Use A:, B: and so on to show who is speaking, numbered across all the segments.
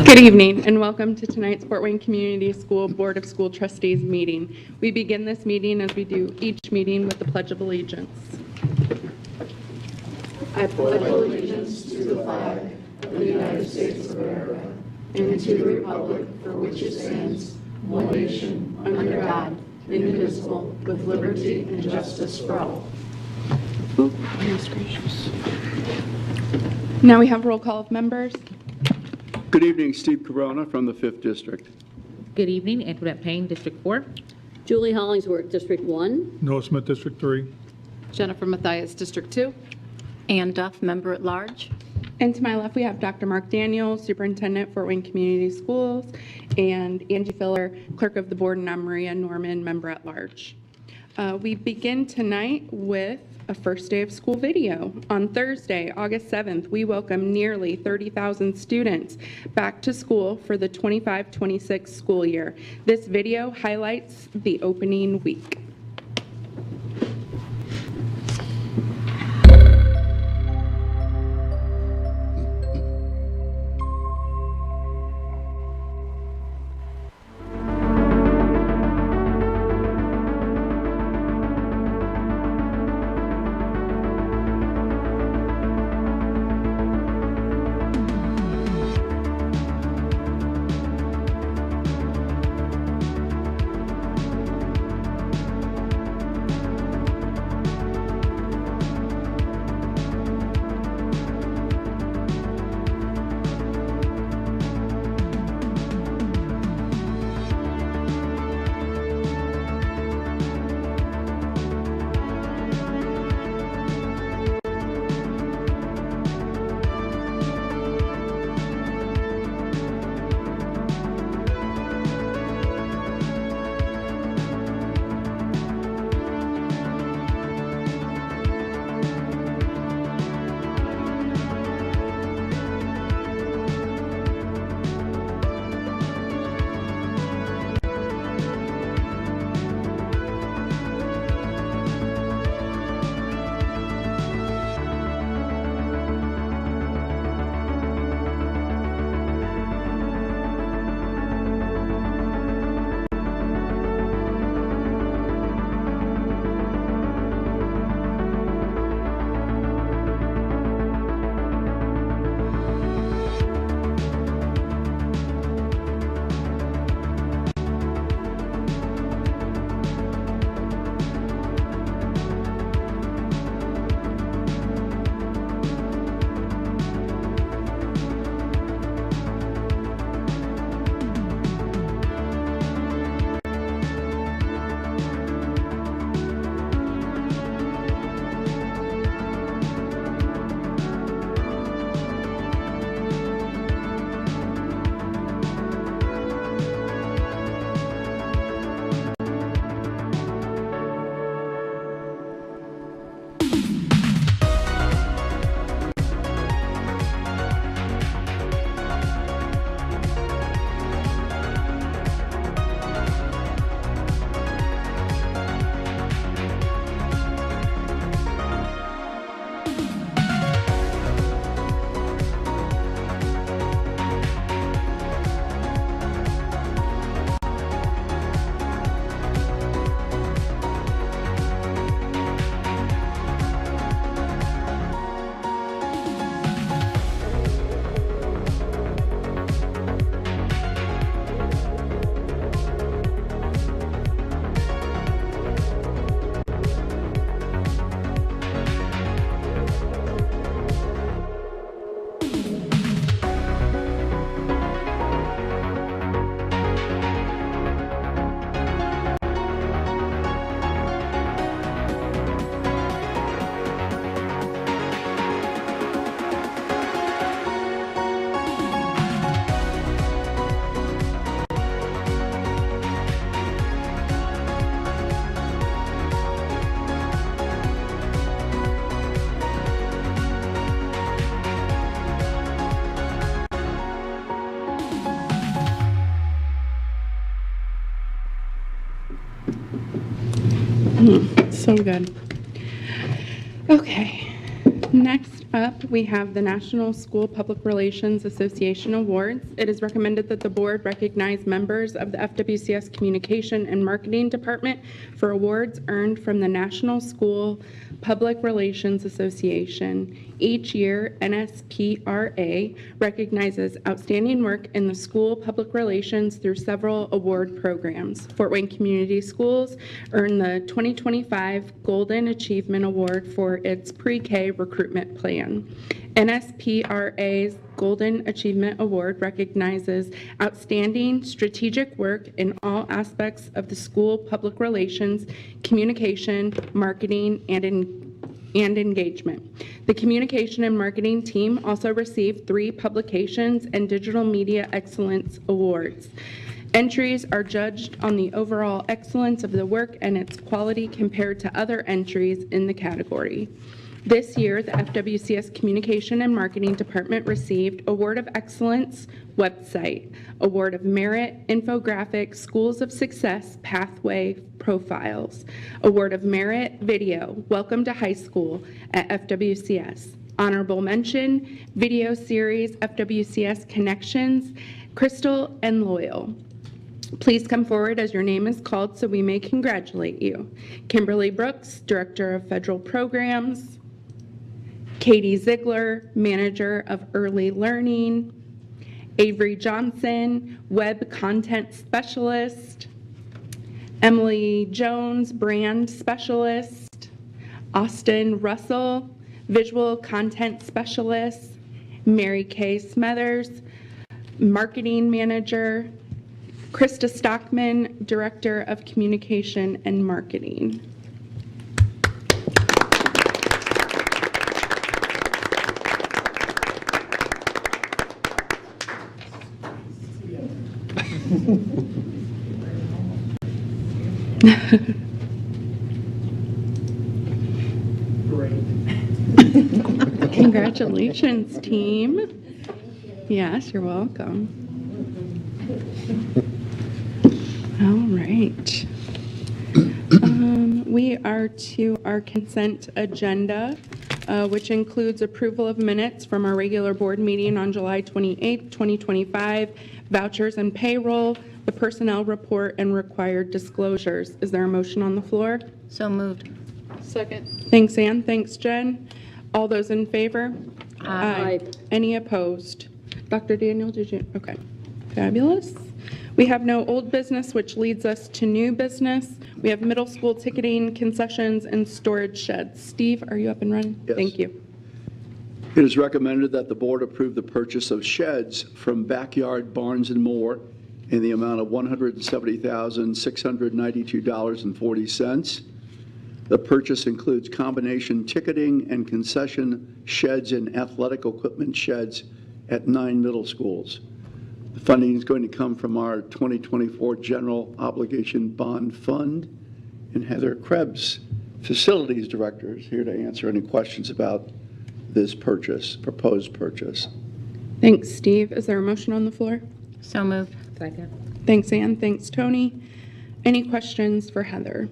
A: Good evening and welcome to tonight's Fort Wayne Community School Board of School Trustees meeting. We begin this meeting as we do each meeting with the Pledge of Allegiance.
B: I pledge allegiance to the flag of the United States of America and to the republic for which it stands, one nation, under God, indivisible, with liberty and justice for all.
A: Ooh, goodness gracious. Now we have roll call of members.
C: Good evening, Steve Corona from the 5th District.
D: Good evening, Antoinette Payne, District 4.
E: Julie Hollingsworth, District 1.
F: Noah Smith, District 3.
G: Jennifer Mathias, District 2.
H: Ann Duff, Member at Large.
A: And to my left, we have Dr. Mark Daniels, Superintendent, Fort Wayne Community Schools, and Angie Filler, Clerk of the Board, and Maria Norman, Member at Large. We begin tonight with a first day of school video. On Thursday, August 7th, we welcome nearly 30,000 students back to school for the 25-26 school year. This video highlights the opening week. So good. Okay, next Up, we have the National School Public Relations Association Awards. It is recommended that the board recognize members of the FWCS Communication and Marketing Department for awards earned from the National School Public Relations Association. Each year, NSPRA recognizes outstanding work in the school public relations through several award programs. Fort Wayne Community Schools earned the 2025 Golden Achievement Award for its pre-K recruitment plan. NSPRA's Golden Achievement Award recognizes outstanding strategic work in all aspects of the school public relations, communication, marketing, and engagement. The communication and marketing team also received 3 publications and digital media excellence awards. Entries are judged on the overall excellence of the work and its quality compared to other entries in the category. This year, the FWCS Communication and Marketing Department received Award of Excellence Website, Award of Merit Infographic Schools of Success Pathway Profiles, Award of Merit Video Welcome to High School at FWCS, Honorable Mention Video Series FWCS Connections, Crystal and Loyal. Please come forward as your name is called so we may congratulate you. Kimberly Brooks, Director of Federal Programs. Katie Ziegler, Manager of Early Learning. Avery Johnson, Web Content Specialist. Emily Jones, Brand Specialist. Austin Russell, Visual Content Specialist. Mary Kay Smethers, Marketing Manager. Krista Stockman, Director of Communication and Marketing. Congratulations, team. Yes, you're welcome. All right. We are to our consent agenda, which includes approval of minutes from our regular board meeting on July 28th, 2025, vouchers and payroll, the personnel report, and required disclosures. Is there a motion on the floor?
H: So moved.
G: Second.
A: Thanks, Ann. Thanks, Jen. All those in favor?
E: Aye.
A: Any opposed? Dr. Daniel, did you? Okay. Fabulous. We have no old business, which leads us to new business. We have middle school ticketing, concessions, and storage sheds. Steve, are you up and running?
C: Yes.
A: Thank you.
C: It is recommended that the board approve the purchase of sheds from Backyard Barns and More in the amount of $170,692.40. The purchase includes combination ticketing and concession sheds and athletic equipment sheds at 9 middle schools. The funding is going to come from our 2024 General Obligation Bond Fund. And Heather Krebs, Facilities Director, is here to answer any questions about this purchase, proposed purchase.
A: Thanks, Steve. Is there a motion on the floor?
H: So moved.
D: Second.
A: Thanks, Ann. Thanks, Tony. Any questions for Heather?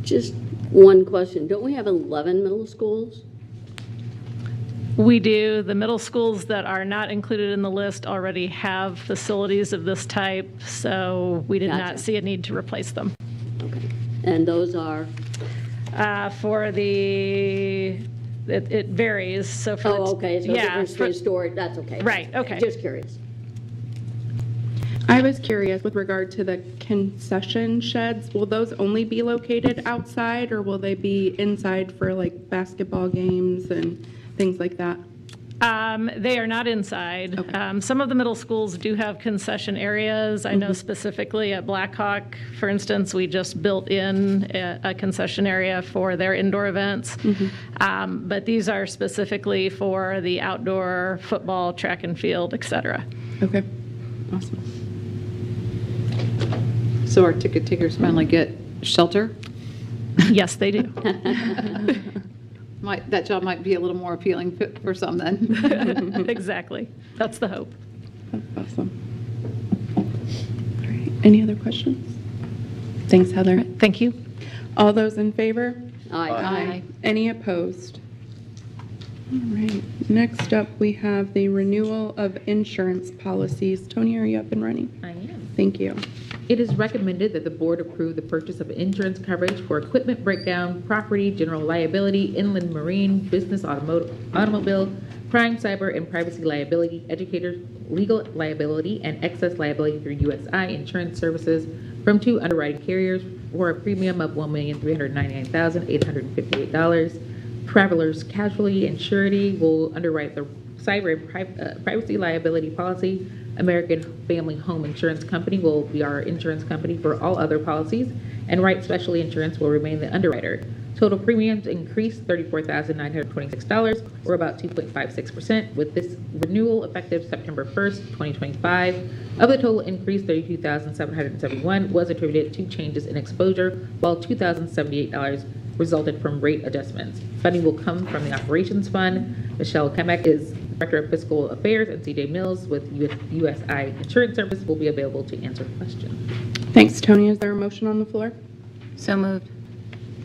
E: Just one question. Don't we have 11 middle schools?
F: We do. The middle schools that are not included in the list already have facilities of this type, so we did
E: Gotcha.
F: not see a need to replace them.
E: Okay. And those are?
F: For the, it varies, so for.
E: Oh, okay. So
F: yeah,
E: different storage, that's okay.
F: Right, okay.
E: Just curious.
A: I was curious with regard to the concession sheds. Will those only be located outside, or will they be inside for like basketball games and things like that?
F: They are not inside.
A: Okay.
F: Some of the middle schools do have concession areas. I know specifically at Blackhawk, for instance, we just built in a concession area for their indoor events. But these are specifically for the outdoor football, track and field, et cetera.
A: Okay, awesome.
G: So our ticket takers finally get shelter?
F: Yes, they do.
G: That job might be a little more appealing for some then.
F: Exactly. That's the hope.
A: That's awesome. All right, any other questions? Thanks, Heather.
F: Thank you.
A: All those in favor?
E: Aye.
G: Aye.
A: Any opposed? All right, next up, we have the renewal of insurance policies. Tony, are you up and running?
D: I am.
A: Thank you.
D: It is recommended that the board approve the purchase of insurance coverage for equipment breakdown, property, general liability, inland marine, business automobile, crime, cyber, and privacy liability, educators, legal liability, and excess liability through USI Insurance Services from 2 underwriting carriers for a premium of $1,399,858. Travelers Casualty and Surety will underwrite the cyber and privacy liability policy. American Family Home Insurance Company will be our insurance company for all other policies, and Wright Specialty Insurance will remain the underwriter. Total premiums increased $34,926, or about 2.56%, with this renewal effective September 1st, 2025. Of the total increase, $32,771 was attributed to changes in exposure, while $2,078 resulted from rate adjustments. Funding will come from the Operations Fund. Michelle Kemek is Director of Fiscal Affairs, and CJ Mills with USI Insurance Service will be available to answer questions.
A: Thanks, Tony. Is there a motion on the floor?
H: So moved.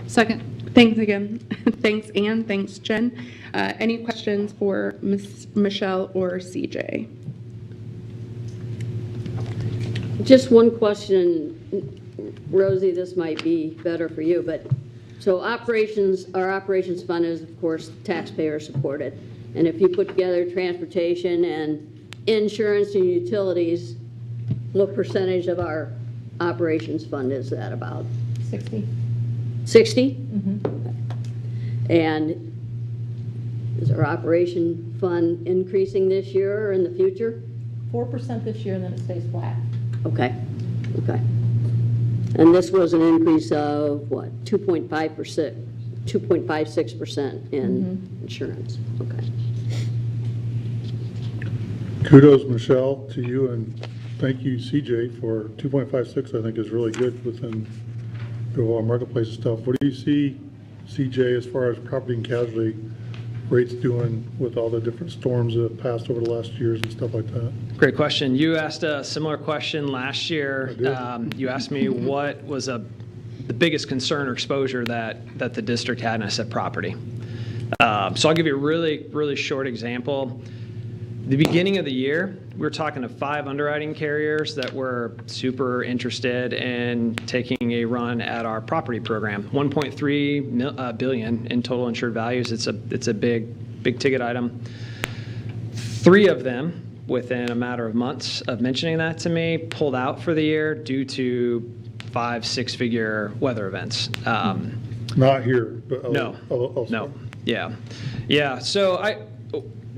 G: Second.
A: Thanks again. Thanks, Ann. Thanks, Jen. Any questions for Ms. Michelle or CJ?
E: Just one question, Rosie, this might be better for you, but so our operations fund is, of course, taxpayer supported. And if you put together transportation and insurance and utilities, what percentage of our operations fund is that about?
F: 60.
E: 60? And is our operation fund increasing this year or in the future?
I: 4% this year, and then it stays flat.
E: Okay, okay. And this was an increase of what, 2.56% in insurance, okay.
J: Kudos, Michelle, to you, and thank you, CJ, for 2.56, I think is really good within the overall marketplace stuff. What do you see, CJ, as far as property and casualty rates doing with all the different storms that have passed over the last years and stuff like that?
K: Great question. You asked a similar question last year. You asked me what was the biggest concern or exposure that the district had, and I said property. So I'll give you a really, really short example. The beginning of the year, we were talking to 5 underwriting carriers that were super interested in taking a run at our property program. $1.3 billion in total insured values. It's a big ticket item. 3 of them, within a matter of months of mentioning that to me, pulled out for the year due to 5-6-figure weather events.
J: Not here, but
K: No. Yeah. So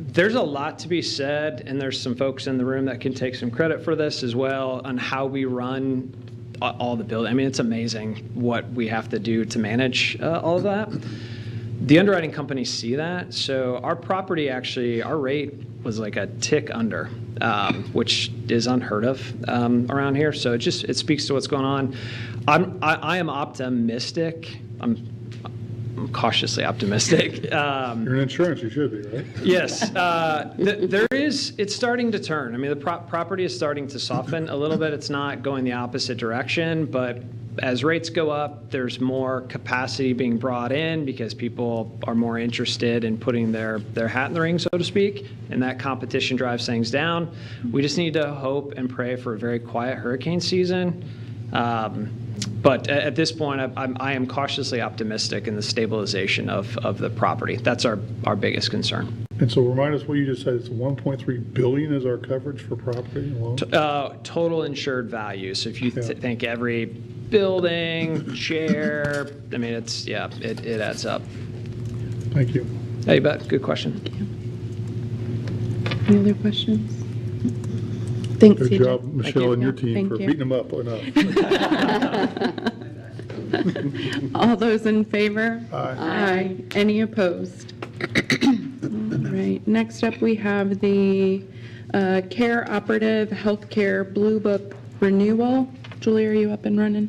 K: there's a lot to be said, and there's some folks in the room that can take some credit for this as well on how we run all the building. I mean, it's amazing what we have to do to manage all of that. The underwriting companies see that. So our property, actually, our rate was like a tick under, which is unheard of around here. So it speaks to what's going on. I am optimistic. I'm cautiously optimistic.
J: You're in insurance, you should be, right?
K: Yes. It's starting to turn. I mean, the property is starting to soften a little bit. It's not going the opposite direction, but as rates go up, there's more capacity being brought in because people are more interested in putting their hat in the ring, so to speak, and that competition drives things down. We just need to hope and pray for a very quiet hurricane season. But at this point, I am cautiously optimistic in the stabilization of the property. That's our biggest concern.
J: And so remind us what you just said. It's $1.3 billion is our coverage for property alone?
K: Total insured value. So if you think every building, chair, I mean, it adds up.
J: Thank you.
K: Yeah, you bet. Good question.
A: Any other questions? Thanks,
J: Good
A: CJ.
J: job, Michelle, and your team
A: Thank
J: for
A: you.
J: beating them up enough.
A: All those in favor?
J: Aye.
A: Aye. Any opposed? All right. Next up, we have the Care Operative Healthcare Blue Book Renewal. Julie, are you up and running?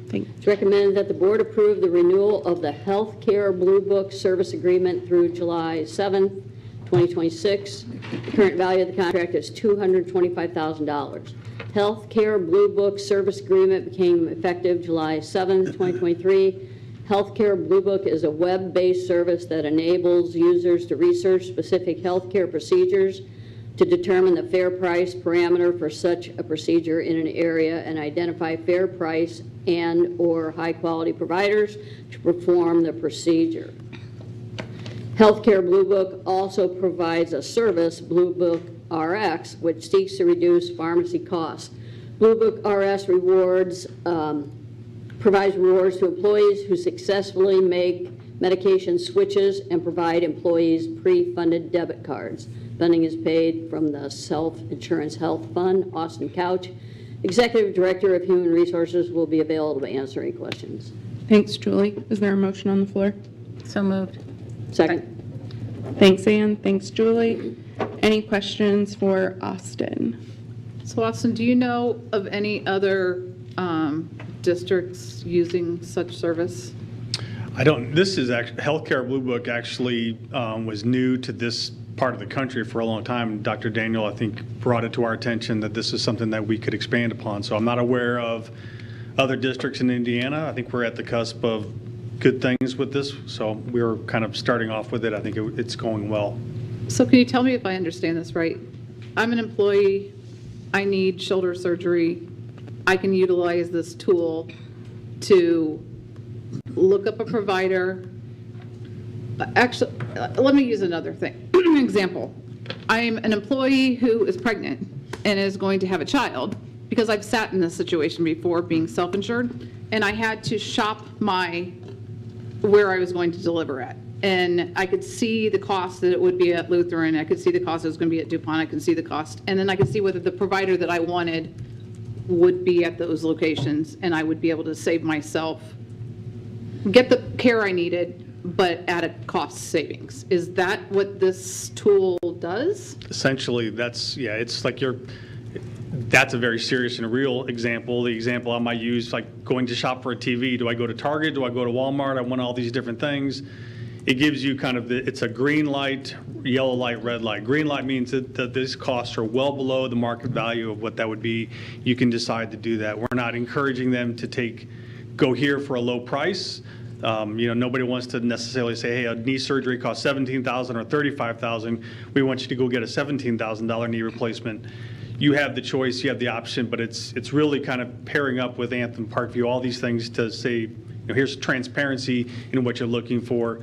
A: Thanks.
E: It's recommended that the board approve the renewal of the Healthcare Blue Book Service Agreement through July 7th, 2026. The current value of the contract is $225,000. Healthcare Blue Book Service Agreement became effective July 7th, 2023. Healthcare Blue Book is a web-based service that enables users to research specific healthcare procedures to determine the fair price parameter for such a procedure in an area and identify fair price and/or high-quality providers to perform the procedure. Healthcare Blue Book also provides a service, Blue Book RX, which seeks to reduce pharmacy costs. Blue Book RX provides rewards to employees who successfully make medication switches and provide employees pre-funded debit cards. Funding is paid from the Self-Insurance Health Fund. Austin Couch, Executive Director of Human Resources, will be available to answer any questions.
A: Thanks, Julie. Is there a motion on the floor?
H: So moved.
E: Second.
A: Thanks, Ann. Thanks, Julie. Any questions for Austin?
G: So Austin, do you know of any other districts using such service?
L: I don't. This is actually, Healthcare Blue Book actually was new to this part of the country for a long time. Dr. Daniel, I think, brought it to our attention that this is something that we could expand upon. So I'm not aware of other districts in Indiana. I think we're at the cusp of good things with this. So we're kind of starting off with it. I think it's going well.
G: So can you tell me if I understand this right? I'm an employee. I need shoulder surgery. I can utilize this tool to look up a provider. Actually, let me use another thing. Example. I'm an employee who is pregnant and is going to have a child, because I've sat in this situation before being self-insured, and I had to shop where I was going to deliver at. And I could see the cost that it would be at Lutheran. I could see the cost it was going to be at DuPont. I could see the cost. And then I could see whether the provider that I wanted would be at those locations, and I would be able to save myself, get the care I needed, but at a cost savings. Is that what this tool does?
L: Essentially, that's, yeah, it's like that's a very serious and real example. The example I might use, like going to shop for a TV. Do I go to Target? Do I go to Walmart? I want all these different things. It gives you kind of it's a green light, yellow light, red light. Green light means that these costs are well below the market value of what that would be. You can decide to do that. We're not encouraging them to go here for a low price. Nobody wants to necessarily say, hey, a knee surgery costs $17,000 or $35,000. We want you to go get a $17,000 knee replacement. You have the choice, you have the option, but it's really kind of pairing up with Anthem Parkview, all these things to say, here's transparency in what you're looking for.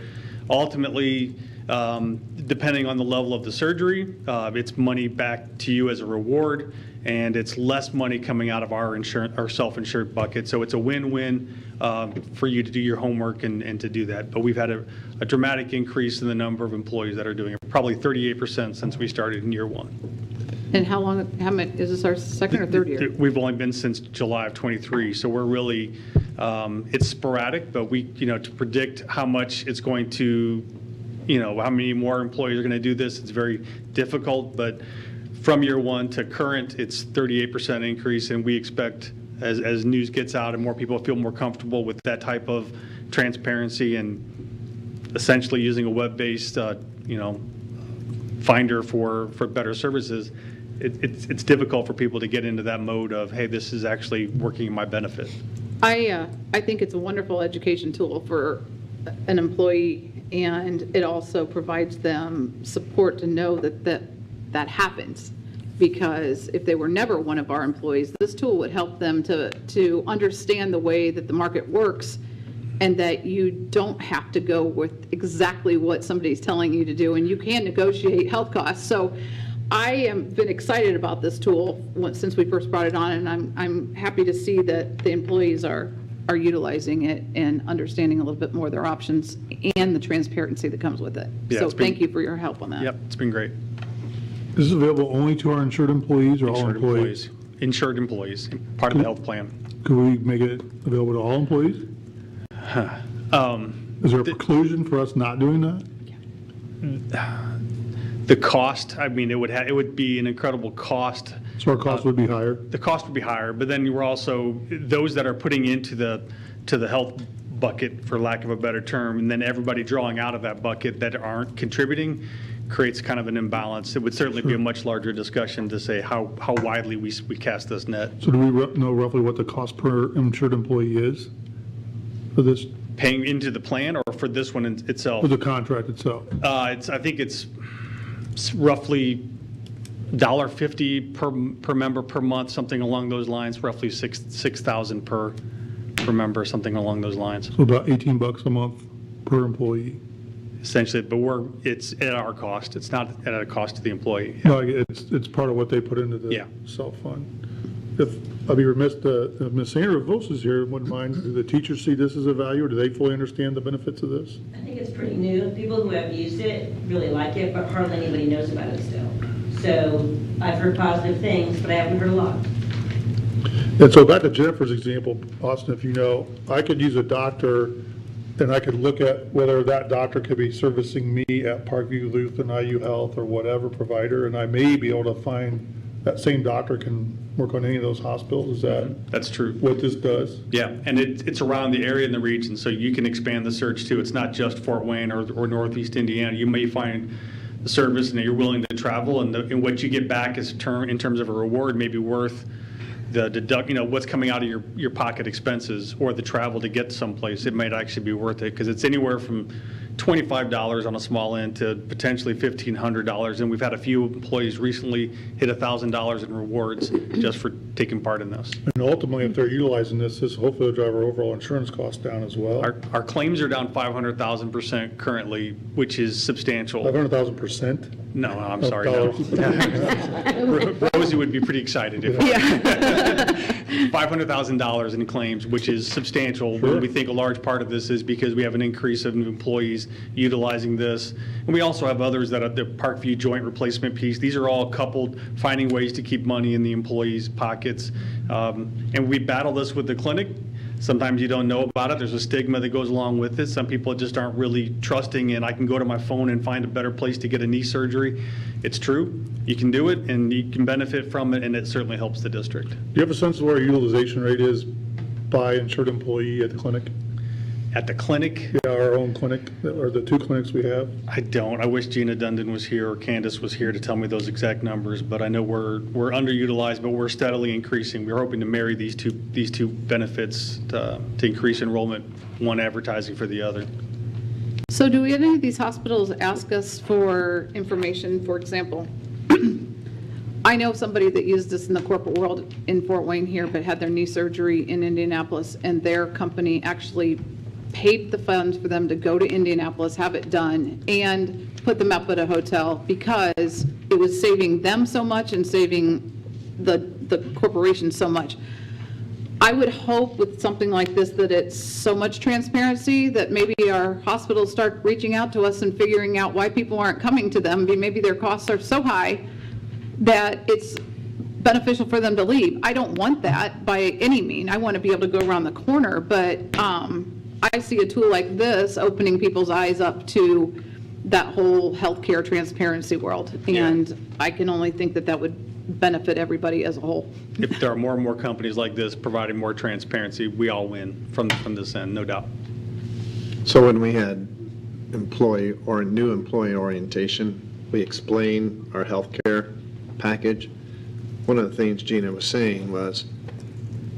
L: Ultimately, depending on the level of the surgery, it's money back to you as a reward, and it's less money coming out of our self-insured bucket. So it's a win-win for you to do your homework and to do that. But we've had a dramatic increase in the number of employees that are doing it, probably 38% since we started in year one.
G: And how many, is this our second or third year?
L: We've only been since July of 23, so we're really, it's sporadic, but to predict how much it's going to, how many more employees are going to do this, it's very difficult, but from year one to current, it's 38% increase, and we expect as news gets out and more people feel more comfortable with that type of transparency and essentially using a web-based, finder for better services, it's difficult for people to get into that mode of, hey, this is actually working in my benefit.
G: I think it's a wonderful education tool for an employee, and it also provides them support to know that happens. Because if they were never one of our employees, this tool would help them to understand the way that the market works, and that you don't have to go with exactly what somebody's telling you to do, and you can negotiate health costs. So I have been excited about this tool since we first brought it on, and I'm happy to see that the employees are utilizing it and understanding a little bit more of their options and the transparency that comes with it.
L: Yeah,
G: so thank you for your help on that.
L: Yep, it's been great.
J: Is this available only to our insured employees or all employees?
L: Insured employees, part of the health plan.
J: Could we make it available to all employees? Is there a preclusion for us not doing that?
L: The cost, I mean, it would be an incredible cost.
J: So our cost would be higher?
L: The cost would be higher, but then we're also, those that are putting into the health bucket, for lack of a better term, and then everybody drawing out of that bucket that aren't contributing, creates kind of an imbalance. It would certainly be a much larger discussion to say how widely we cast this net.
J: So do we know roughly what the cost per insured employee is for this
L: paying into the plan or for this one itself?
J: For the contract itself?
L: I think it's roughly $1.50 per member per month, something along those lines, roughly $6,000 per member, something along those lines.
J: So about $18 a month per employee?
L: Essentially, but it's at our cost. It's not at a cost to the employee.
J: No, it's part of what they put into the self-fund. If, I'd be remiss, if Ms. Sandra Vos is here, wouldn't mind, do the teachers see this as a value, or do they fully understand the benefits of this?
M: I think it's pretty new. People who have used it really like it, but hardly anybody knows about it still. So I've heard positive things, but I haven't heard a lot.
J: And so back to Jennifer's example, Austin, if you know, I could use a doctor and I could look at whether that doctor could be servicing me at Parkview, Lutheran, IU Health, or whatever provider, and I may be able to find that same doctor can work on any of those hospitals. Is
L: That's true.
J: What this does?
L: Yeah, and it's around the area and the region, so you can expand the search too. It's not just Fort Wayne or Northeast Indiana. You may find the service and you're willing to travel, and what you get back is in terms of a reward may be worth the what's coming out of your pocket expenses or the travel to get someplace. It might actually be worth it because it's anywhere from $25 on a small end to potentially $1,500. And we've had a few employees recently hit $1,000 in rewards just for taking part in this.
J: And ultimately, if they're utilizing this hopefully will drive our overall insurance costs down as well.
L: Our claims are down 500,000% currently, which is substantial.
J: 500,000%?
L: No, I'm sorry. No. Rosie would be pretty excited if $500,000 in claims, which is substantial.
J: Sure.
L: We think a large part of this is because we have an increase of employees utilizing this. And we also have others that are the Parkview joint replacement piece. These are all coupled, finding ways to keep money in the employees' pockets. And we battle this with the clinic. Sometimes you don't know about it. There's a stigma that goes along with it. Some people just aren't really trusting, and I can go to my phone and find a better place to get a knee surgery. It's true. You can do it, and you can benefit from it, and it certainly helps the district.
J: Do you have a sense of where our utilization rate is by insured employee at the clinic?
L: At the clinic?
J: Yeah, our own clinic, or the two clinics we have?
L: I don't. I wish Gina Dundon was here or Candace was here to tell me those exact numbers, but I know we're underutilized, but we're steadily increasing. We're hoping to marry these two benefits to increase enrollment, one advertising for the other.
G: So do any of these hospitals ask us for information? For example, I know somebody that used this in the corporate world in Fort Wayne here, but had their knee surgery in Indianapolis, and their company actually paid the funds for them to go to Indianapolis, have it done, and put them up at a hotel because it was saving them so much and saving the corporation so much. I would hope with something like this that it's so much transparency that maybe our hospitals start reaching out to us and figuring out why people aren't coming to them. Maybe their costs are so high that it's beneficial for them to leave. I don't want that by any means. I want to be able to go around the corner, but I see a tool like this opening people's eyes up to that whole healthcare transparency world. And I can only think that that would benefit everybody as a whole.
L: If there are more and more companies like this providing more transparency, we all win from this end, no doubt.
N: So when we had new employee orientation, we explained our healthcare package. One of the things Gina was saying was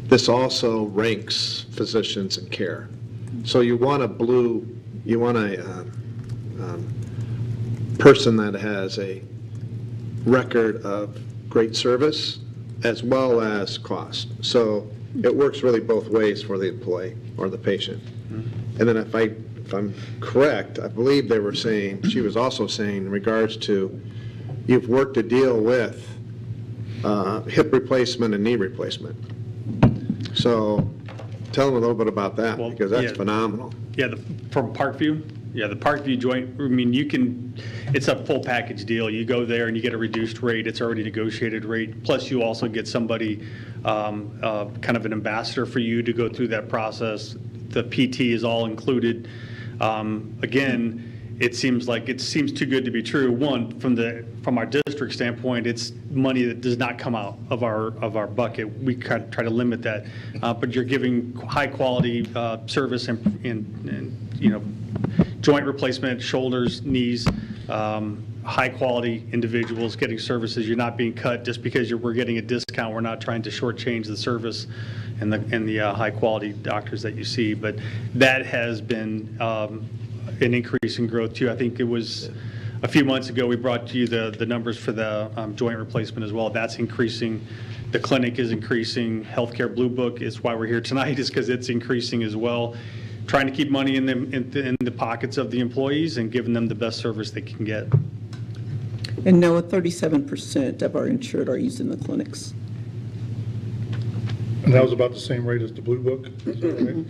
N: this also ranks physicians in care. So you want a person that has a record of great service as well as cost. So it works really both ways for the employee or the patient. And then if I'm correct, I believe she was also saying in regards to you've worked a deal with hip replacement and knee replacement. So tell them a little bit about that, because that's phenomenal.
L: Yeah, from Parkview? Yeah, the Parkview joint, I mean, it's a full package deal. You go there and you get a reduced rate. It's already negotiated rate. Plus you also get somebody, kind of an ambassador for you to go through that process. The PT is all included. Again, it seems too good to be true. One, from our district standpoint, it's money that does not come out of our bucket. We try to limit that, but you're giving high quality service and joint replacement, shoulders, knees, high-quality individuals getting services. You're not being cut just because we're getting a discount. We're not trying to shortchange the service and the high-quality doctors that you see. But that has been an increase in growth, too. I think it was a few months ago, we brought to you the numbers for the joint replacement as well. That's increasing. The clinic is increasing. Healthcare Blue Book is why we're here tonight, is because it's increasing as well. Trying to keep money in the pockets of the employees and giving them the best service they can get.
O: And now 37% of our insured are using the clinics.
J: And that was about the same rate as the Blue Book, is that right?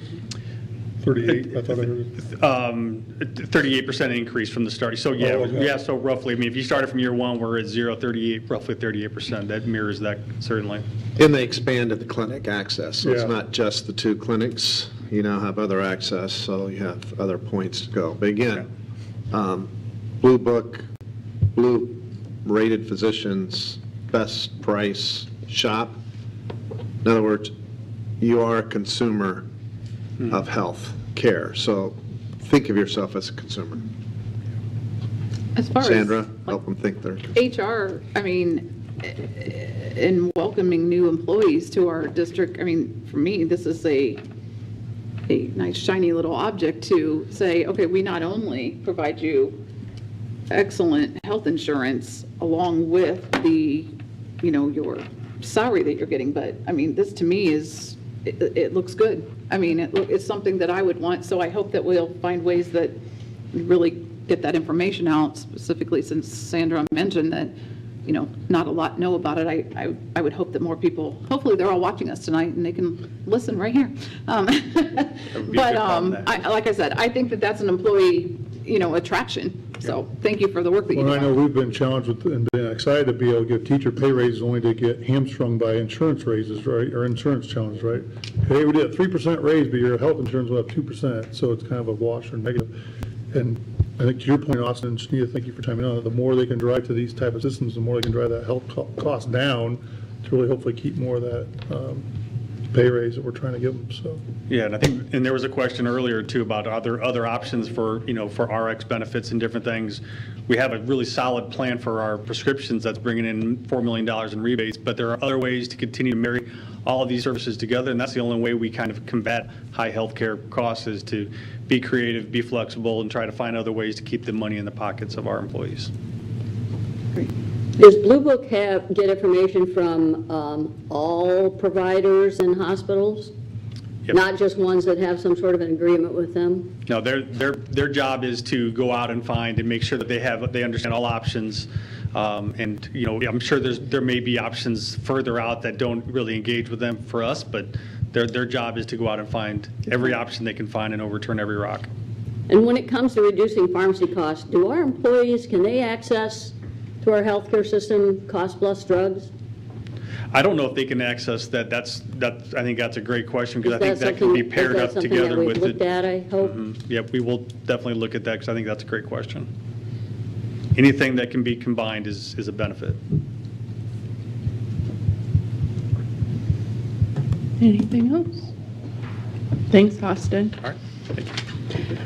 J: 38, I thought I heard.
L: 38% increase from the start. So yeah,
J: Oh, okay.
L: yeah. So roughly, I mean, if you started from year one, we're at 38, roughly 38%. That mirrors that certainly.
N: And they expanded the clinic access, so it's
J: Yeah.
N: not just the 2 clinics. You now have other access, so you have other points to go. But again, Blue Book, Blue rated physicians, best price shop. In other words, you are a consumer of health care, so think of yourself as a consumer.
G: As far
N: Sandra,
G: as
N: help them think they're.
G: HR, I mean, in welcoming new employees to our district, I mean, for me, this is a nice shiny little object to say, okay, we not only provide you excellent health insurance along with the, your salary that you're getting, but I mean, this to me is, it looks good. I mean, it's something that I would want, so I hope that we'll find ways that we really get that information out, specifically since Sandra mentioned that, not a lot know about it. I would hope that more people, hopefully they're all watching us tonight and they can listen right here. But like I said, I think that that's an employee, attraction. So thank you for the work that you do.
J: Well, I know we've been challenged with, and been excited to be able to give teacher pay raises only to get hamstrung by insurance raises, right, or insurance challenge, right? Hey, we did a 3% raise, but your health insurance will have 2%, so it's kind of a wash or negative. And I think to your point, Austin and Shanita, thank you for chiming in. The more they can drive to these type of systems, the more they can drive that health cost down to really hopefully keep more of that pay raise that we're trying to give them, so.
L: Yeah, and I think, and there was a question earlier too about other options for, for RX benefits and different things. We have a really solid plan for our prescriptions that's bringing in $4 million in rebates, but there are other ways to continue to marry all of these services together, and that's the only way we kind of combat high healthcare costs, is to be creative, be flexible, and try to find other ways to keep the money in the pockets of our employees.
E: Does Blue Book get information from all providers and hospitals?
L: Yep.
E: Not just ones that have some sort of an agreement with them?
L: No, their job is to go out and find and make sure that they understand all options. And I'm sure there may be options further out that don't really engage with them for us, but their job is to go out and find every option they can find and overturn every rock.
E: And when it comes to reducing pharmacy costs, do our employees, can they access to our healthcare system cost plus drugs?
L: I don't know if they can access that. I think that's a great question, because I think that can be paired up together with it.
E: Is that something that we've looked at, I hope?
L: Mm-hmm. Yep, we will definitely look at that, because I think that's a great question. Anything that can be combined is a benefit.
A: Anything else? Thanks, Austin.
L: All right. Thank you.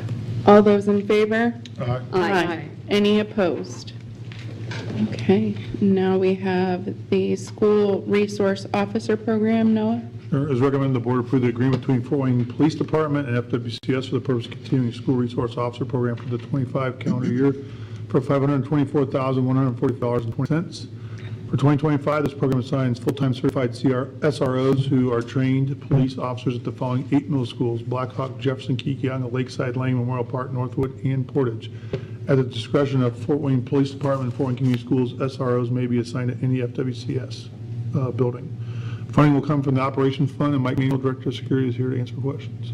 A: All those in favor?
E: Aye.
A: Any opposed? Okay, now we have the School Resource Officer Program. Noah?
J: As recommended, the board approve the agreement between Fort Wayne Police Department and FWCS for the purpose of continuing School Resource Officer Program for the 25 calendar year for $524,140.20. For 2025, this program assigns full-time certified SROs who are trained police officers at the following 8 middle schools: Blackhawk, Jefferson, Keekiyanga, Lakeside, Lang, Memorial Park, Northwood, and Portage. At the discretion of Fort Wayne Police Department and Fort Wayne Community Schools, SROs may be assigned to any FWCS building. Funding will come from the Operations Fund, and Mike Manuel, Director of Security, is here to answer questions.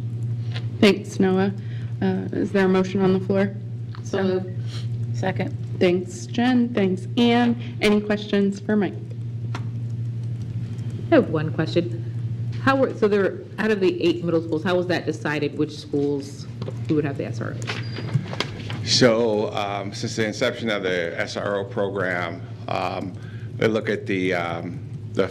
A: Thanks, Noah. Is there a motion on the floor?
G: So moved.
H: Second.
A: Thanks, Jen. Thanks, Ann. Any questions for Mike?
D: I have one question. So there, out of the 8 middle schools, how was that decided which schools who would have the SROs?
P: So since the inception of the SRO program, they look at the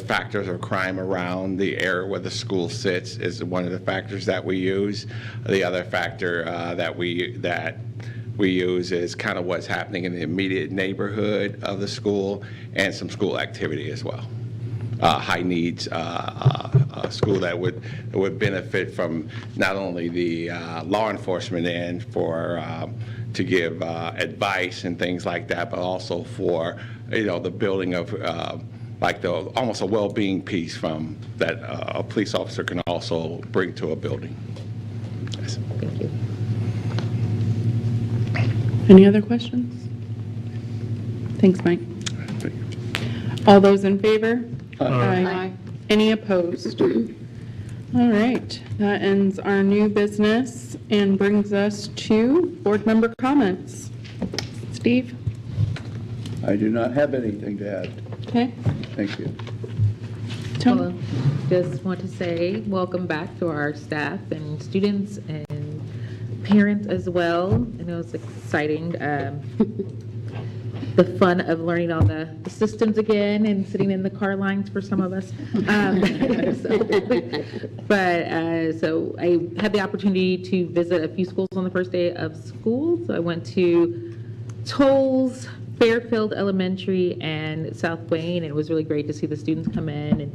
P: factors of crime around the area where the school sits is one of the factors that we use. The other factor that we use is kind of what's happening in the immediate neighborhood of the school and some school activity as well. High needs school that would benefit from not only the law enforcement end to give advice and things like that, but also for the building of almost a well-being piece from that a police officer can also bring to a building. Yes.
D: Thank you.
A: Any other questions? Thanks, Mike. All those in favor? Aye. Any opposed? All right, that ends our new business and brings us to board member comments. Steve?
C: I do not have anything to add.
A: Okay.
C: Thank you.
A: Tony?
D: Well, just want to say welcome back to our staff and students and parents as well. I know it's exciting. The fun of learning all the systems again and sitting in the car lines for some of us. So I had the opportunity to visit a few schools on the first day of school. So I went to Tolles, Fairfield Elementary, and South Wayne. And it was really great to see the students come in and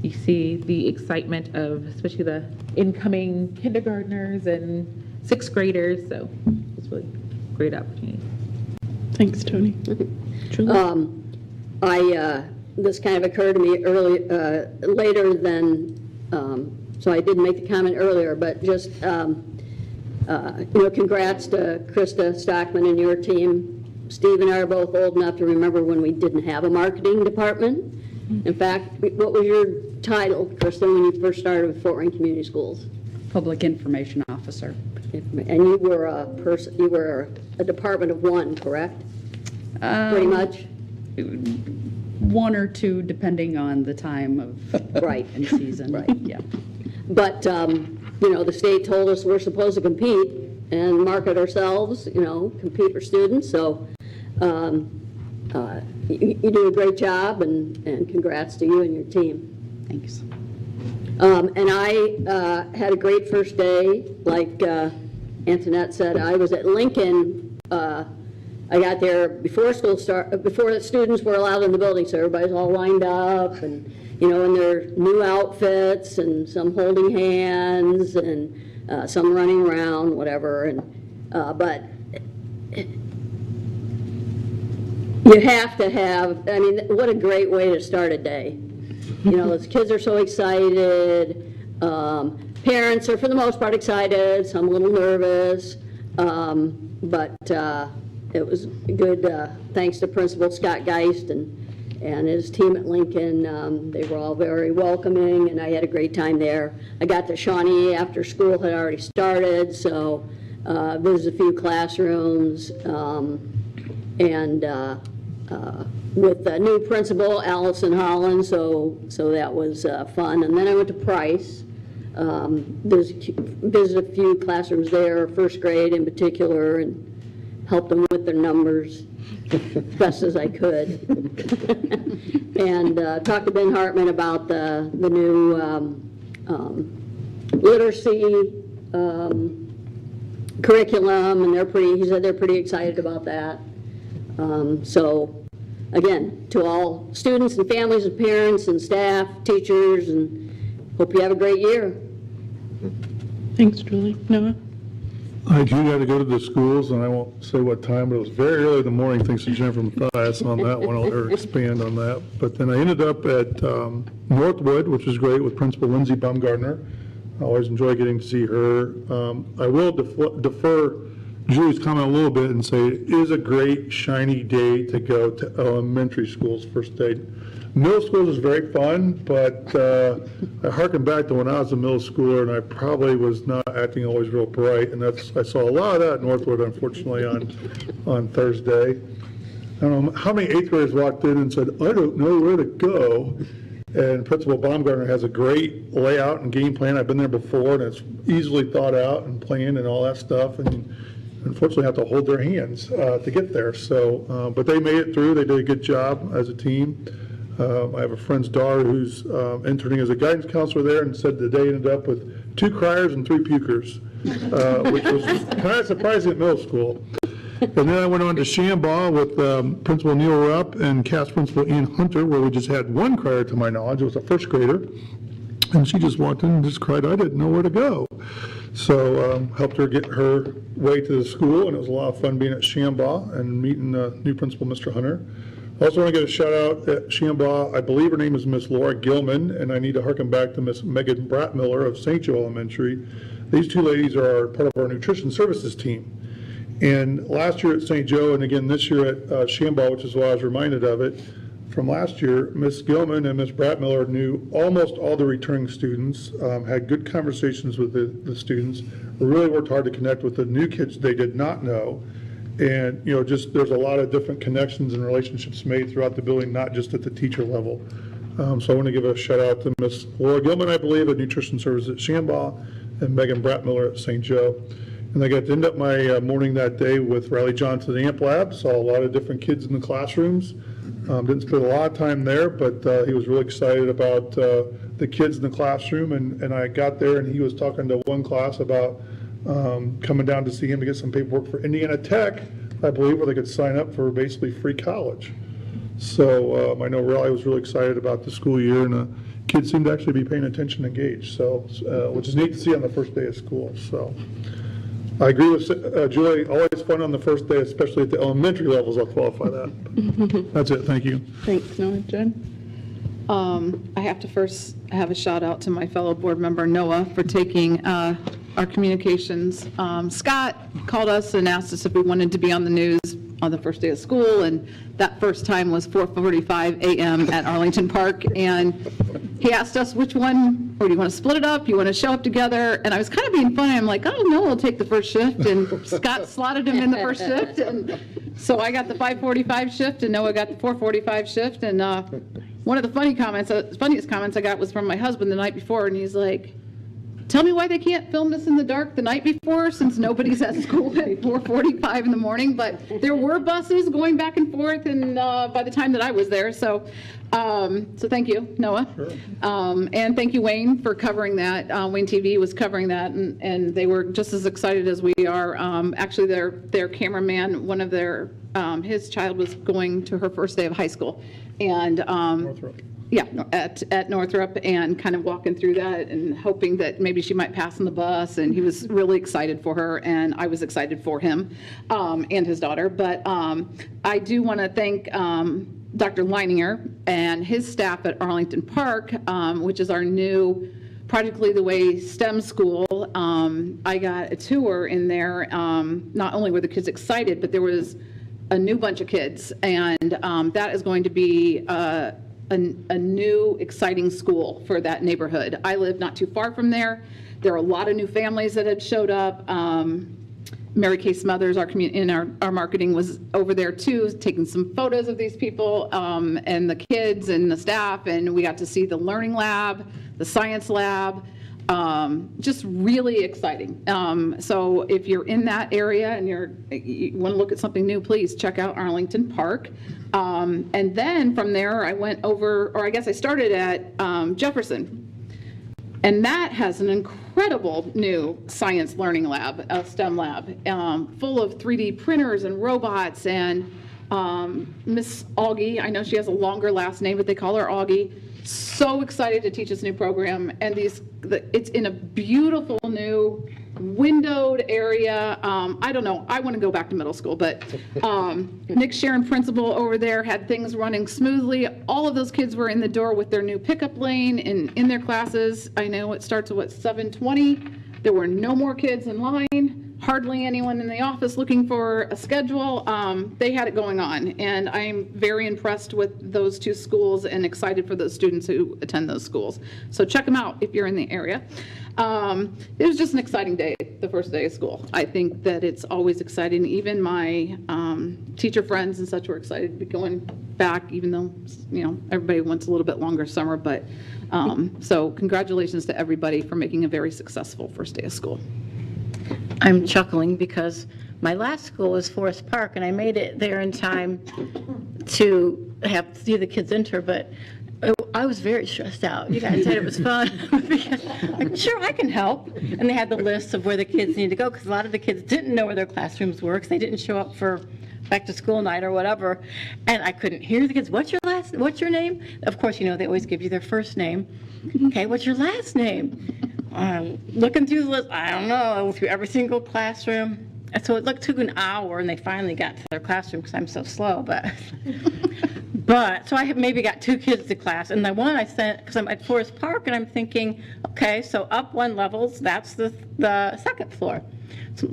D: you see the excitement of especially the incoming kindergartners and sixth graders. So it's really a great opportunity.
A: Thanks, Tony.
E: This kind of occurred to me later than, so I didn't make the comment earlier, but just, congrats to Krista Stockman and your team. Steve and I are both old enough to remember when we didn't have a marketing department. In fact, what was your title, Krista, when you first started with Fort Wayne Community Schools?
Q: Public Information Officer.
E: And you were a department of one, correct? Pretty much?
Q: One or two, depending on the time of
E: right
Q: and season.
E: Right.
Q: Yeah.
E: But, the state told us we're supposed to compete and market ourselves, compete for students. So you do a great job, and congrats to you and your team.
Q: Thanks.
E: And I had a great first day. Like Antoinette said, I was at Lincoln. I got there before school before the students were allowed in the building, so everybody's all lined up and, in their new outfits, and some holding hands, and some running around, whatever. And but you have to have. What a great way to start a day. Those kids are so excited. Parents are, for the most part, excited. Some a little nervous. But it was good. Thanks to Principal Scott Geist and his team at Lincoln. They were all very welcoming, and I had a great time there. I got to Shawnee after school had already started, so visited a few classrooms. With the new principal, Allison Holland, so that was fun. And then I went to Price. Visited a few classrooms there, first grade in particular, and helped them with their numbers as best as I could. And talked to Ben Hartman about the new literacy curriculum, and he said they're pretty excited about that. So again, to all students and families and parents and staff, teachers, and hope you have a great year.
A: Thanks, Julie. Noah?
J: I do got to go to the schools, and I won't say what time, but it was very early in the morning, thanks to Jennifer Mathias on that one. I'll let her expand on that. But then I ended up at Northwood, which was great, with Principal Lindsay Baumgartner. I always enjoy getting to see her. I will defer Julie's comment a little bit and say it is a great, shiny day to go to elementary schools first day. Middle schools is very fun, but I harken back to when I was a middle schooler, and I probably was not acting always real bright, and I saw a lot of that at Northwood, unfortunately, on Thursday. I don't know how many eighth graders walked in and said, I don't know where to go. And Principal Baumgartner has a great layout and game plan. I've been there before, and it's easily thought out and planned and all that stuff. And unfortunately have to hold their hands to get there. So, but they made it through. They did a good job as a team. I have a friend's daughter who's interning as a guidance counselor there, and said the day ended up with 2 criers and 3 pukers, which was kind of surprising at middle school. And then I went on to Shambaugh with Principal Neil Rupp and cast Principal Ian Hunter, where we just had one crier to my knowledge. It was a first grader. And she just walked in and just cried, I didn't know where to go. So helped her get her way to the school, and it was a lot of fun being at Shambaugh and meeting the new principal, Mr. Hunter. I also want to get a shout out at Shambaugh. I believe her name is Miss Laura Gilman, and I need to harken back to Miss Megan Bratmiller of St. Joe Elementary. These two ladies are part of our nutrition services team. And last year at St. Joe, and again this year at Shambaugh, which is why I was reminded of it, from last year, Miss Gilman and Miss Bratmiller knew almost all the returning students, had good conversations with the students, really worked hard to connect with the new kids they did not know. And, just there's a lot of different connections and relationships made throughout the building, not just at the teacher level. So I want to give a shout out to Miss Laura Gilman, I believe, at Nutrition Services at Shambaugh, and Megan Bratmiller at St. Joe. And I got to end up my morning that day with Riley Johnson Amp Lab, saw a lot of different kids in the classrooms. Didn't spend a lot of time there, but he was really excited about the kids in the classroom. And I got there, and he was talking to one class about coming down to see him to get some paperwork for Indiana Tech, I believe, where they could sign up for basically free college. So I know Riley was really excited about the school year, and the kids seemed to actually be paying attention and engaged, so which is neat to see on the first day of school. So I agree with Julie, always fun on the first day, especially at the elementary levels. I'll qualify that. That's it. Thank you.
A: Thanks, Noah. Jen?
G: I have to first have a shout out to my fellow board member Noah for taking our communications. Scott called us and asked us if we wanted to be on the news on the first day of school, and that first time was 4:45 a.m. at Arlington Park, and he asked us which one, or do you want to split it up, you want to show up together, and I was kind of being funny. I'm like, oh no, I'll take the first shift, and Scott slotted him in the first shift, and so I got the 5:45 shift, and Noah got the 4:45 shift, and one of the funniest comments I got was from my husband the night before, and he's like, tell me why they can't film this in the dark the night before, since nobody's at school at 4:45 in the morning. But there were buses going back and forth, and by the time that I was there, so thank you, Noah.
J: Sure.
G: And thank you, Wayne, for covering that. Wayne TV was covering that, and they were just as excited as we are. Actually, their cameraman, one of their, his child was going to her first day of high school, and
J: Northrop.
G: yeah, at Northrop, and kind of walking through that and hoping that maybe she might pass on the bus, and he was really excited for her, and I was excited for him and his daughter. But I do want to thank Dr. Leininger and his staff at Arlington Park, which is our new Project Lead the Way STEM school. I got a tour in there. Not only were the kids excited, but there was a new bunch of kids, and that is going to be a new exciting school for that neighborhood. I live not too far from there. There are a lot of new families that had showed up. Mary Kay Smothers, our marketing, was over there too, taking some photos of these people and the kids and the staff, and we got to see the learning lab, the science lab. Just really exciting. So if you're in that area and you want to look at something new, please check out Arlington Park. And then from there, I went over, or I guess I started at Jefferson. And that has an incredible new science learning lab, a STEM lab, full of 3D printers and robots. And Miss Augie, I know she has a longer last name, but they call her Augie. So excited to teach this new program, and it's in a beautiful new windowed area. I don't know, I want to go back to middle school, but Nick Sharon, principal over there, had things running smoothly. All of those kids were in the door with their new pickup lane and in their classes. I know it starts at 7:20. There were no more kids in line. Hardly anyone in the office looking for a schedule. They had it going on, and I'm very impressed with those two schools and excited for those students who attend those schools. So check them out if you're in the area. It was just an exciting day, the first day of school. I think that it's always exciting. Even my teacher friends and such were excited to be going back, even though, everybody wants a little bit longer summer. But so congratulations to everybody for making a very successful first day of school.
H: I'm chuckling because my last school was Forest Park, and I made it there in time to see the kids enter, but I was very stressed out. You guys said it was fun. Like, sure, I can help. And they had the list of where the kids need to go, because a lot of the kids didn't know where their classrooms were, because they didn't show up for back to school night or whatever. And I couldn't hear the kids. What's your name? Of course, you know, they always give you their first name. Okay, what's your last name? Looking through the list, I don't know, through every single classroom. And so it took an hour, and they finally got to their classroom, because I'm so slow, But, so I maybe got 2 kids to class, and the one I sent, because I'm at Forest Park, and I'm thinking, okay, so up 1 level, that's the 2nd floor.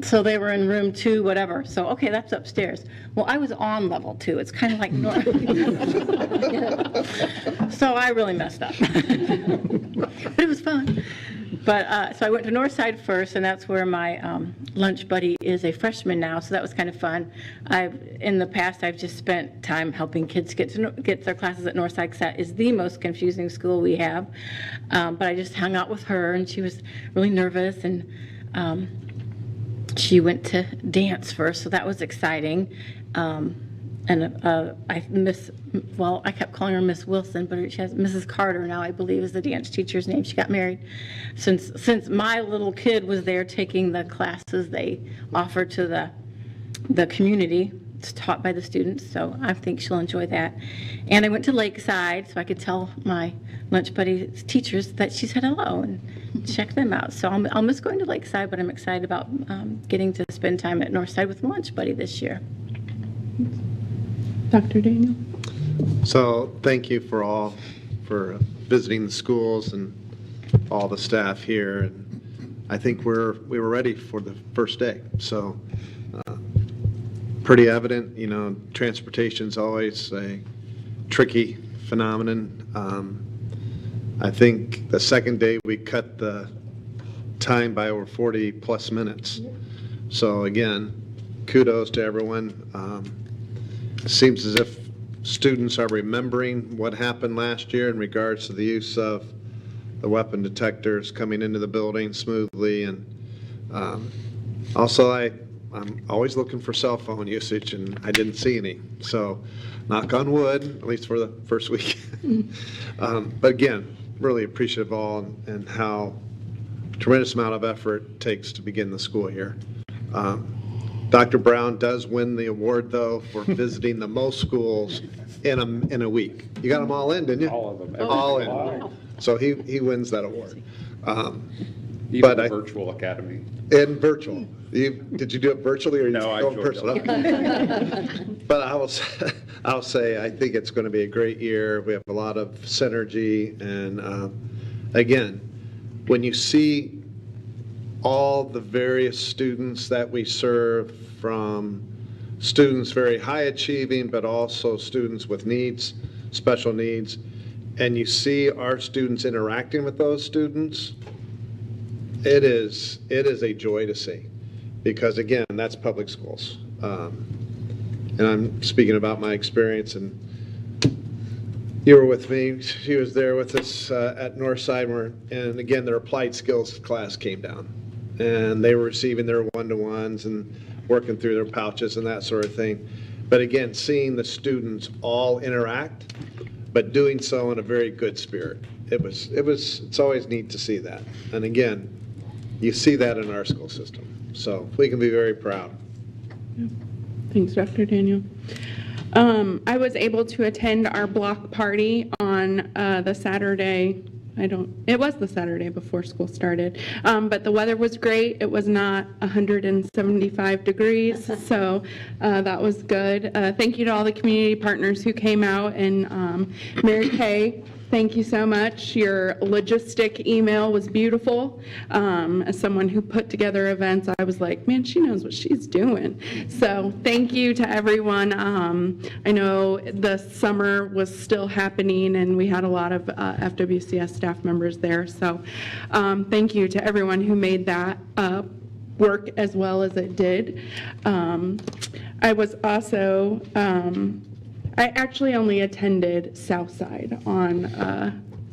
H: So they were in room 2, whatever, so, okay, that's upstairs. Well, I was on level 2, it's kind of like north. So I really messed up. But it was fun. But, so I went to Northside first, and that's where my lunch buddy is a freshman now, so that was kind of fun. In the past, I've just spent time helping kids get their classes at Northside, because that is the most confusing school we have. But I just hung out with her, and she was really nervous, and she went to dance first, so that was exciting. I kept calling her Miss Wilson, but she has Mrs. Carter now, I believe, is the dance teacher's name. She got married. Since my little kid was there taking the classes they offer to the community, it's taught by the students, so I think she'll enjoy that. And I went to Lakeside, so I could tell my lunch buddy's teachers that she said hello and check them out. So I'll miss going to Lakeside, but I'm excited about getting to spend time at Northside with my lunch buddy this year.
A: Dr. Daniel?
N: So thank you for visiting the schools and all the staff here. And I think we were ready for the first day. So pretty evident, you know, transportation's always a tricky phenomenon. I think the second day we cut the time by over 40 plus minutes. So again, kudos to everyone. Seems as if students are remembering what happened last year in regards to the use of the weapon detectors coming into the building smoothly. And also I'm always looking for cell phone usage, and I didn't see any. So knock on wood, at least for the first week. But again, really appreciative of all and how tremendous amount of effort it takes to begin the school year. Dr. Brown does win the award, though, for visiting the most schools in a week. You got them all in, didn't you?
R: All of them.
N: All in.
R: Wow.
N: So he wins that award.
R: Even the virtual academy.
N: In virtual. Did you do it virtually or
R: no? I joined
N: personally? But I'll say I think it's going to be a great year. We have a lot of synergy, and again, when you see all the various students that we serve, from students very high achieving, but also students with needs, special needs, and you see our students interacting with those students, it is a joy to see, because again, that's public schools. And I'm speaking about my experience, and you were with me, she was there with us at Northside, and again, their applied skills class came down. And they were receiving their one-to-ones and working through their pouches and that sort of thing. But again, seeing the students all interact, but doing so in a very good spirit. It's always neat to see that. And again, you see that in our school system. So we can be very proud.
A: Thanks, Dr. Daniel. I was able to attend our block party on the Saturday. It was the Saturday before school started, but the weather was great. It was not 175 degrees, so that was good. Thank you to all the community partners who came out, and Mary Kay, thank you so much. Your logistic email was beautiful. As someone who put together events, I was like, man, she knows what she's doing. So thank you to everyone. I know the summer was still happening, and we had a lot of FWCS staff members there. So thank you to everyone who made that work as well as it did. I was also I actually only attended Southside on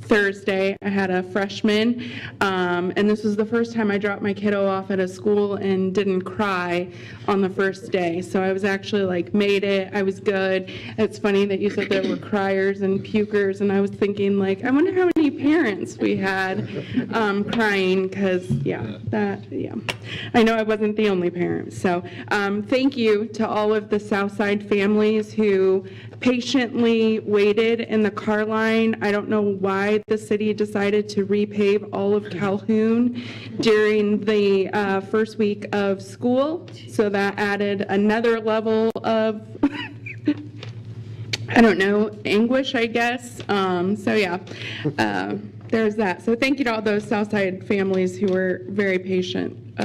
A: Thursday, I had a freshman, and this was the first time I dropped my kiddo off at a school and didn't cry on the first day. So I was actually like, made it, I was good. It's funny that you said there were criers and pukers, and I was thinking like, I wonder how many parents we had crying, because I know I wasn't the only parent. So thank you to all of the Southside families who patiently waited in the car line. I don't know why the city decided to repave all of Calhoun during the first week of school. So that added another level of, I don't know, anguish, I guess. There's that. So thank you to all those Southside families who were very patient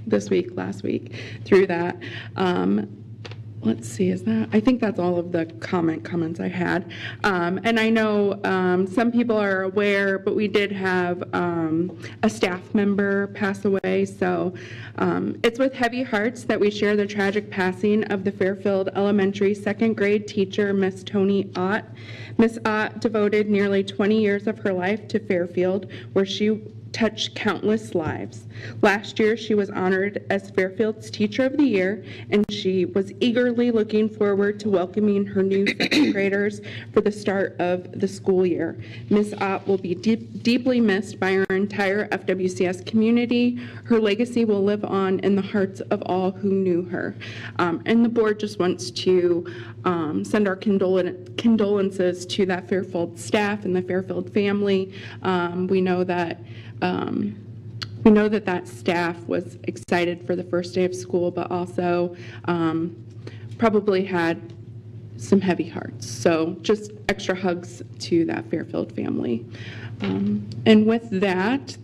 A: this week, last week, through that. Let's see, I think that's all of the comments I had. And I know some people are aware, but we did have a staff member pass away. So it's with heavy hearts that we share the tragic passing of the Fairfield Elementary second grade teacher, Miss Toni Ott. Miss Ott devoted nearly 20 years of her life to Fairfield, where she touched countless lives. Last year, she was honored as Fairfield's Teacher of the Year, and she was eagerly looking forward to welcoming her new second graders for the start of the school year. Ms. Ott will be deeply missed by our entire FWCS community. Her legacy will live on in the hearts of all who knew her. And the board just wants to send our condolences to that Fairfield staff and the Fairfield family. We know that that staff was excited for the first day of school, but also probably had some heavy hearts. So just extra hugs to that Fairfield family. And with that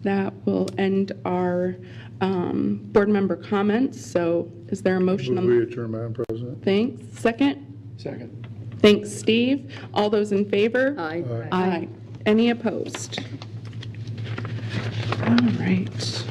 A: will end our board member comments. So is there a motion?
J: Move we adjourn, Madam President.
A: Thanks. Second?
C: Second.
A: Thanks, Steve. All those in favor?
E: Aye.
A: Aye. Any opposed? All right.